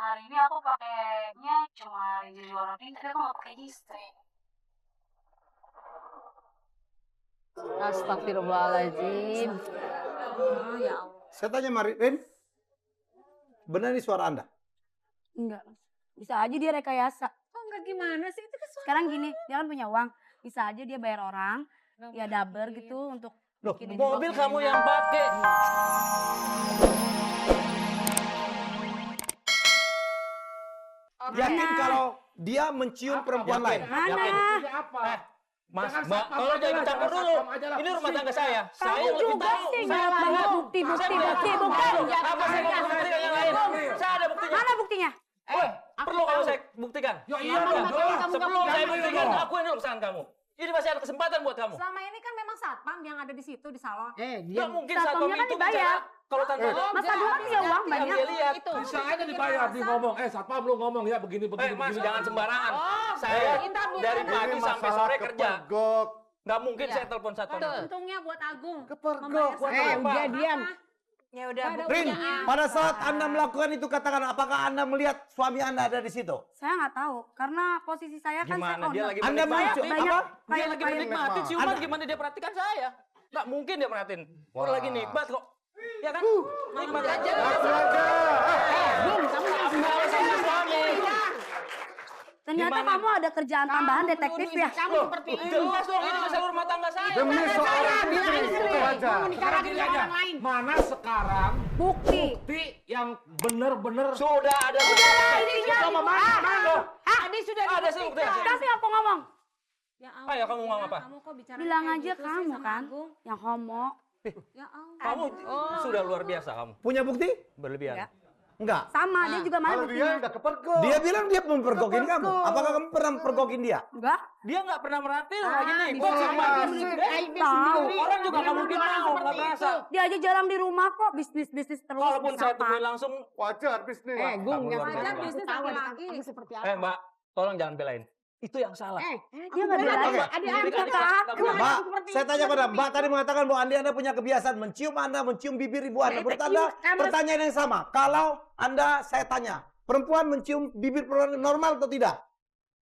hari ini aku pakainya cuma jadi warna pink, tapi aku nggak pakai G-string. Astagfirullahaladzim. Ya Allah. Saya tanya Rin, benar ini suara Anda? Enggak. Bisa aja dia rekayasa. Oh enggak gimana sih? Itu kan suara. Sekarang gini, dia kan punya uang. Bisa aja dia bayar orang, ya double gitu untuk Loh, bikinin mobil box kamu enak. yang pakai. Yakin kalau dia mencium perempuan lain? Yakin? Mas, Mbak, tolong jangan campur dulu. Ini rumah tangga saya. Saya Kamu lebih juga tahu. sih Saya nggak tahu. bukti. Apa saya mau buktikan yang lain? Saya ada buktinya. Mana buktinya? Perlu kalau saya buktikan? Ya iya Enggak. dong. Sebelum saya buktikan, aku ini urusan kamu. Ini masih ada kesempatan buat kamu. Selama ini kan memang satpam yang ada di situ di salon. Nggak mungkin satpamnya satpam kan itu dibayar. bicara kalau tanpa Mas Adu kan punya uang yang banyak. dia lihat. Bisa aja dibayar, dia ngomong, satpam lu ngomong ya begini. Mas, jangan sembarangan. Saya dari pagi sampai sore kerja. Nggak mungkin saya telepon satpam. Untungnya buat Agung. Kepergok. udah diam. Ya udah. Rin, pada saat Anda melakukan itu katakan apakah Anda melihat suami Anda ada di situ? Saya nggak tahu, karena posisi saya kan Gimana dia lagi Anda menikmati? muncul banyak- apa? Dia lagi menikmati ciuman, Anda- gimana dia perhatikan saya? Nggak mungkin dia perhatiin. Orang lagi nikmat kok. Ya kan? Nikmat aja. Ternyata Gimana? kamu ada kerjaan tambahan detektif ya? Loh, jelas dong ini masalah rumah tangga saya. Demi seorang istri, itu aja. Sekarang gini aja, mana sekarang Bukti. bukti yang bener-bener Sudah ada. sama mana? Tadi sudah Ada sih bukti. Kasih apa ngomong? Ya Ayo kamu ngomong apa? Kamu kok bicara Bilang kayak aja gitu sih kamu sama kan, Agung? yang homo. Ya Allah. Kamu sudah luar biasa kamu. Punya bukti? Berlebihan. Enggak. Sama, dia juga mana buktinya? Dia bilang dia mempergokin kamu. Apakah kamu pernah mempergokin dia? Enggak. Dia nggak pernah merhatiin lagi nikmat bisa sama. Tahu. Orang juga nggak mungkin mau, nggak merasa. Dia aja jarang di rumah kok, bisnis terus. Walaupun saya Apa? temui langsung, Wajar bisnis. Gung, yang Wajar bisnis laki-laki. Mbak, tolong jangan belain. Itu yang salah. Dia nggak belain. Mbak, saya tanya pada Mbak tadi mengatakan bahwa Anda punya kebiasaan mencium Anda, mencium bibir ibu Anda. Menurut Anda pertanyaan yang sama. Kalau Anda, saya tanya, perempuan mencium bibir perempuan normal atau tidak?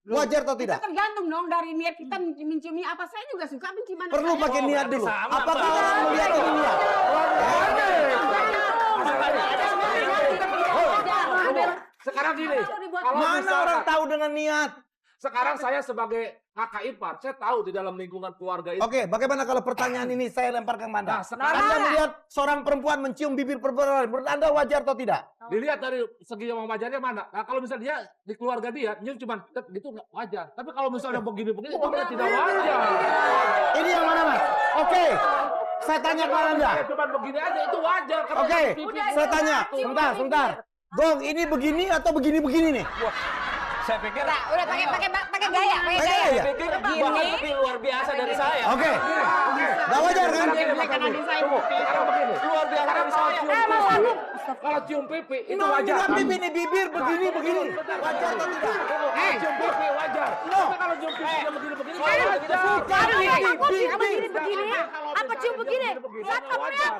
Wajar atau tidak? Tergantung dong dari niat kita menciumnya apa. Saya juga suka menciuman. Perlu pakai niat dulu. Sama, Apakah Mbak. orang melihat ini niat? Sekarang gini, kalau Mana misalkan- orang tahu dengan niat? sekarang saya sebagai kakak ipar, saya tahu di dalam lingkungan keluarga itu. Oke, bagaimana kalau pertanyaan ini saya lempar ke Anda? Nah, sekarang- Anda melihat seorang perempuan mencium bibir perempuan lain, menurut Anda wajar atau tidak? Dilihat dari segi yang wajarnya mana. Nah, kalau misalnya dia di keluarga dia nyium cuma gitu nggak wajar. Tapi kalau misalnya begini-begini itu berarti tidak wajar. Ini yang mana, Mas? Oke, saya tanya kepada Anda. Cuma begini aja itu wajar. Karena Oke, pipi- saya tanya. Sebentar. Gong, ini begini atau begini-begini nih? Saya pikir, Udah pakai gaya, pakai Gaya gaya. ya? saya pikir bahkan lebih luar biasa dari saya. Oke, nggak wajar kan? Sekarang begini. Luar biasa dari saya. Kalau cium pipi itu Ini wajar. bukan pipi nih, bibir begini. Wajar atau tidak? Kalau cium pipi wajar. Tapi kalau cium pipi dia begini-begini nggak wajar. Begini, apa cium begini? Wajar.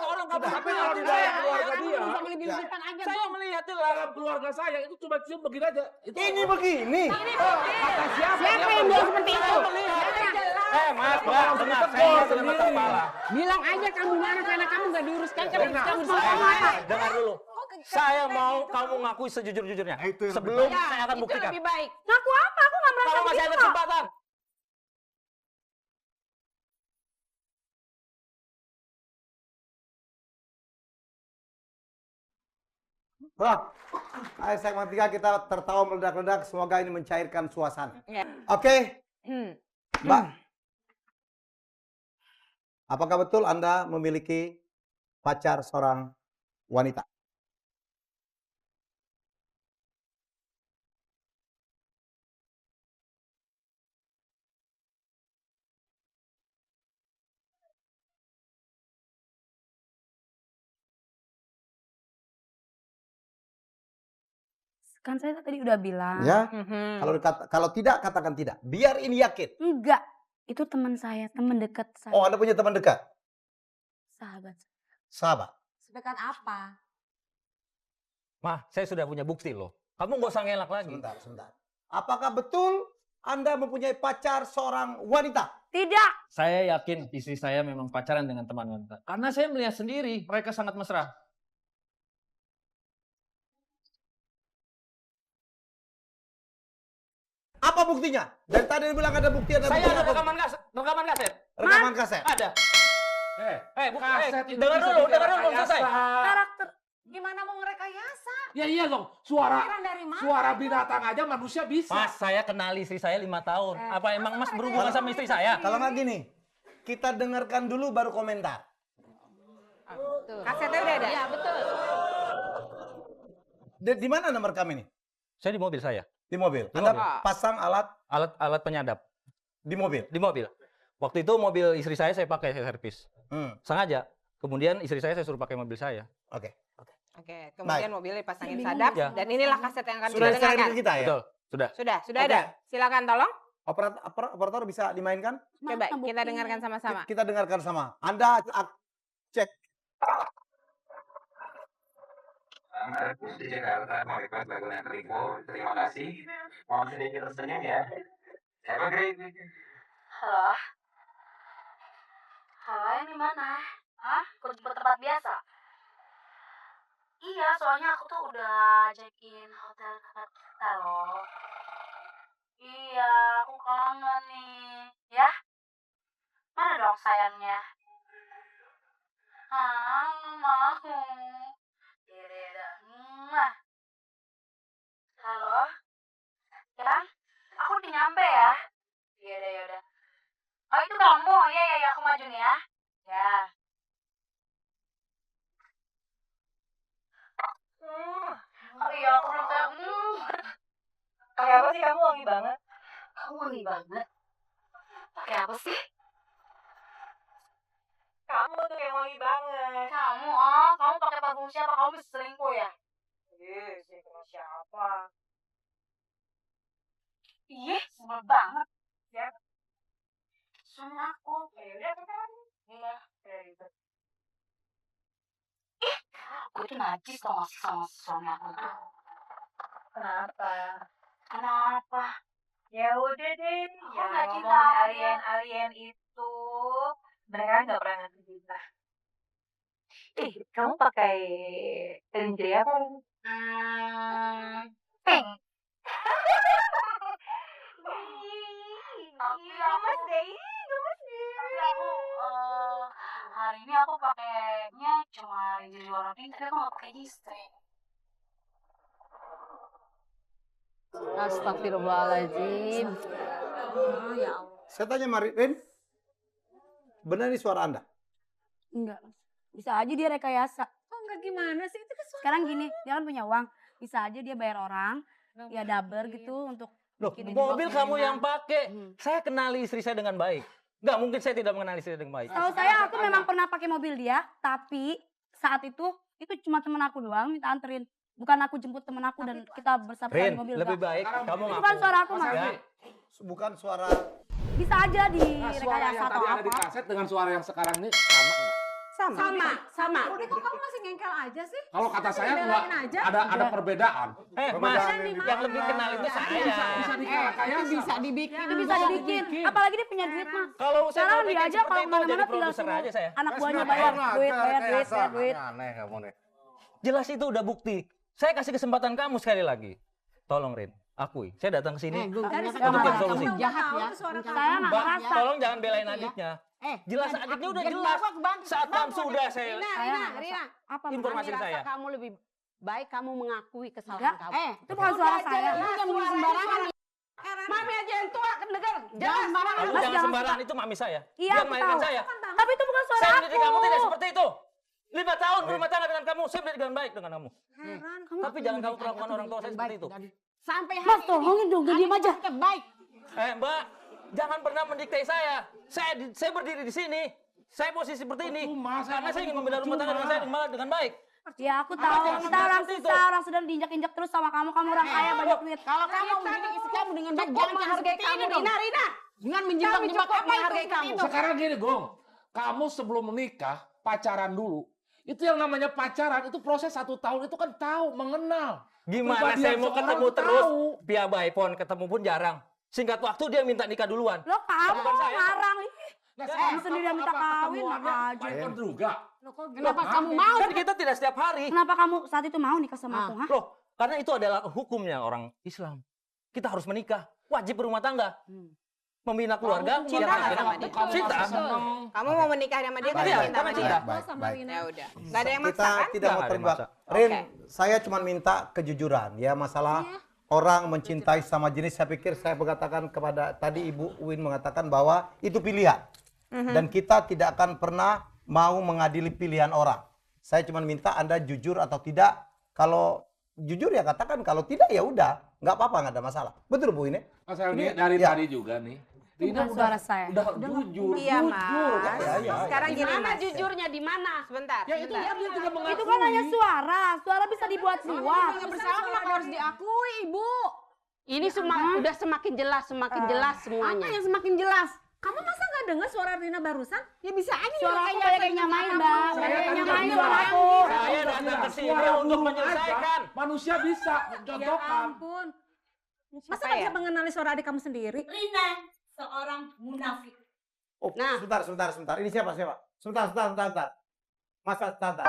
Orang kamu Tapi kalau di dalam keluarga dia, saya melihat itu dalam keluarga saya itu cuma cium begini aja. Itu Ini begini. kata siapa? Siapa yang bilang seperti itu? Mas, Mbak, dengar saya dengan mata kepala. Bilang aja kamu marah karena kamu nggak diuruskan. Kamu Dengar dulu. Saya mau kamu ngakui sejujur-jujurnya. Sebelum saya akan buktikan. lebih baik. Ngaku apa? Aku nggak merasa Kalau masih ada begitu kok. kesempatan. Wah, ayo segmen 3 kita tertawa meledak-ledak. Semoga ini mencairkan suasana. Oke, Mbak. Apakah betul Anda memiliki pacar seorang wanita? Kan saya tadi udah bilang. Ya. Kalau tidak, katakan tidak. Biar ini yakin. Enggak. Itu teman saya, teman dekat saya. Oh, Anda punya teman dekat? Sahabat. Sahabat. Sedekat apa? Mah, saya sudah punya bukti loh. Kamu nggak usah ngelak lagi. Sebentar. Apakah betul Anda mempunyai pacar seorang wanita? Tidak. Saya yakin istri saya memang pacaran dengan teman wanita. Karena saya melihat sendiri mereka sangat mesra. Apa buktinya? Dari tadi dia bilang ada bukti, ada Saya bukti. ada Apa? rekaman kaset. Rekaman kaset. Ada. Kaset itu dengar bisa dulu, dibikin belum selesai. rekayasa. Karakter. Gimana mau ngerekayasa? Ya iya dong, suara Pikiran dari mana? suara binatang aja manusia bisa. Mas, saya kenal istri saya 5 tahun. Apa emang Mas berhubungan sama istri saya? Kalau nggak gini, kita dengarkan dulu baru komentar. Kasetnya udah ada? Iya, betul. Di mana Anda merekam ini? Saya di mobil saya. Di mobil. Di Anda mobil. pasang alat Alat penyadap di mobil. di mobil. Waktu itu mobil istri saya pakai, saya servis. Sengaja. Kemudian istri saya suruh pakai mobil saya. Oke. Oke, kemudian Baik. mobilnya dipasangin sadap Ya. dan inilah kaset yang akan Sudah kita share dengarkan. ke kita ya? Betul. Sudah. Sudah Oke. ada. Silakan tolong. Operator bisa dimainkan? Coba kita dengarkan sama-sama. Kita dengarkan sama. Anda cek. Markus di Jakarta, Maripat Bangunan Rico, terima kasih. Mohon sedikit tersenyum ya. Have a great weekend. Halo? Halo, ini mana? Hah? Kok jemput tempat biasa? Iya, soalnya aku tuh udah check-in hotel kakak kita loh. Iya, aku kangen nih. Ya? Mana dong sayangnya? Nggak mau. Yaudah, mwah. Halo? Ya? Aku udah nyampe ya? Yaudah. Oh, itu kamu? Iya, aku maju nih ya. Ya. Oh iya, aku belum tahu. Pakai apa sih kamu wangi banget? Kamu wangi banget? Pakai apa sih? Kamu tuh yang wangi banget. Kamu pakai parfum siapa? Kamu bisa selingkuh ya? Selingkuh siapa? Ih, sebel banget. Siapa? Suami aku. Yaudah, kan. Iya, ribet. Ih, gue tuh najis tau gak sih sama suami aku tuh. Kenapa? Ya udah deh. Aku gak cinta alien itu. Mereka nggak pernah ngasih kita. Kamu pakai lingerie apa? Pink. Tapi aku hari ini aku pakainya cuma lingerie warna pink, tapi aku nggak pakai G-string. Astagfirullahaladzim. Ya Allah. Saya tanya Marin, benar ini suara Anda? Enggak. Bisa aja dia rekayasa. Oh enggak gimana sih? Itu kan Sekarang gini, dia kan punya uang. Bisa aja dia bayar orang, ya daber gitu untuk Loh, bikinin mobil box kamu enak. yang pakai. Saya kenali istri saya dengan baik. Nggak mungkin saya tidak mengenali istri saya dengan baik. Tahu saya aku memang pernah pakai mobil dia, tapi saat itu cuma temen aku doang minta anterin. Bukan aku jemput temen aku dan kita bersama di Rin, mobil. lebih enggak. baik kamu Itu ngaku. kan suara aku, Mas. Ya. Bukan suara. Bisa aja di Nah, suara rekayasa yang atau tadi ada di apa. kaset dengan suara yang sekarang ini sama nggak? sama. Udah kok kamu masih ngengkel aja sih? Kalau kata saya Belain nggak aja. ada perbedaan. Mas, yang lebih kenal itu saya. Bisa dikayak Bisa dibikin. Itu bisa dibikin. Apalagi dia punya duit, Mas. Kalau saya Sekarang mau dia bikin aja seperti kalau itu kemana-mana jadi tinggal produser suruh aja saya. anak buahnya bayar duit. Aneh kamu nih. Jelas itu udah bukti. Saya kasih kesempatan kamu sekali lagi. Tolong Rin, akui. Saya datang ke sini untuk bikin solusi. Jahat ya. Saya nggak Mbak, ngerasa. tolong jangan belain adiknya. Jelas adiknya udah jelas. Saat kamu sudah saya Rina. Apa informasi ke saya. Kamu lebih baik kamu mengakui Enggak, kesalahan kamu. itu bukan suara saya. Sembarangan. Mami aja yang tua kan denger. Jangan sembarangan. Kamu Mas, jangan jangan sembarangan, itu mami saya. Iya, Dia aku melahirkan tahu. saya. Tapi itu bukan suara Saya aku. mendidik kamu tidak seperti itu. 5 tahun berumah tangga dengan kamu, saya mendidik dengan baik dengan kamu. Tapi jangan kamu perlakukan orang tua saya seperti itu. Sampai Mas, tolongin dong, diam aja. Baik. Mbak, jangan pernah mendikte saya. Saya berdiri di sini. Saya posisi seperti ini. Karena saya ingin membela rumah tangga dengan saya malah dengan baik. Ya aku tahu, kita orang susah, orang sedang diinjak-injak terus sama kamu orang kaya banyak duit. Kalau kamu mendidik istri kamu dengan baik, jangan menghargai kamu, Rina. Dengan menjebak-jebak apa menghargai kamu. Sekarang gini, Gong. Kamu sebelum menikah, pacaran dulu. Itu yang namanya pacaran, itu proses 1 tahun itu kan tahu, mengenal. Gimana Pribadian saya mau seorang ketemu tuh terus? tahu. Via by phone ketemu pun jarang. Singkat waktu dia minta nikah duluan. Lo kamu Bukan saya. ngarang. Nah, Kamu sendiri yang minta kawin aja. Python juga. Kenapa kamu mau? Kan kita tidak setiap hari. Kenapa kamu saat itu mau nikah sama aku? Hah? Loh, karena itu adalah hukumnya orang Islam. Kita harus menikah. Wajib berumah tangga. Membina keluarga. Cinta yang nggak sama akhirnya- dia? Cinta. Kamu mau menikah sama dia Baik, karena Iya, cinta karena sama dia? cinta. Baik. Ya udah. Nggak ada yang maksa Kita kan? tidak mau Nggak ada terjebak. maksa. Rin, Oke. saya cuma minta kejujuran ya masalah orang mencintai sama jenis. Saya pikir saya mengatakan kepada tadi Ibu Uin mengatakan bahwa itu pilihan. Dan kita tidak akan pernah mau mengadili pilihan orang. Saya cuma minta Anda jujur atau tidak. Kalau jujur ya katakan, kalau tidak ya udah, nggak apa-apa, nggak ada masalah. Betul Bu ini? Mas saya lihat dari ya. tadi juga nih. Rina Bukan suara saya. udah jujur. Iya, Mas. Ya. Sekarang gini, Gimana Mas. jujurnya di mana? Sebentar. Ya itu kan dia tidak mengakui. Itu kan hanya suara. Suara bisa dibuat-buat. Nggak bersalah kenapa harus diakui, Ibu? Ini udah semakin jelas semuanya. Apa yang semakin jelas? Kamu masa nggak dengar suara Rina barusan? Ya bisa aja Suara aku banyak yang nyamain, Mbak. Saya Banyak yang kan nyamain nggak suara bilang. aku. Saya datang ke sini Suara untuk burung menyelesaikan. aja, manusia bisa mencontohkan. ampun. Masa Siapa nggak ya? bisa mengenali suara adik kamu sendiri? Rina seorang munafik. Oh, Nah. sebentar. Ini siapa? Sebentar. Mas, sebentar.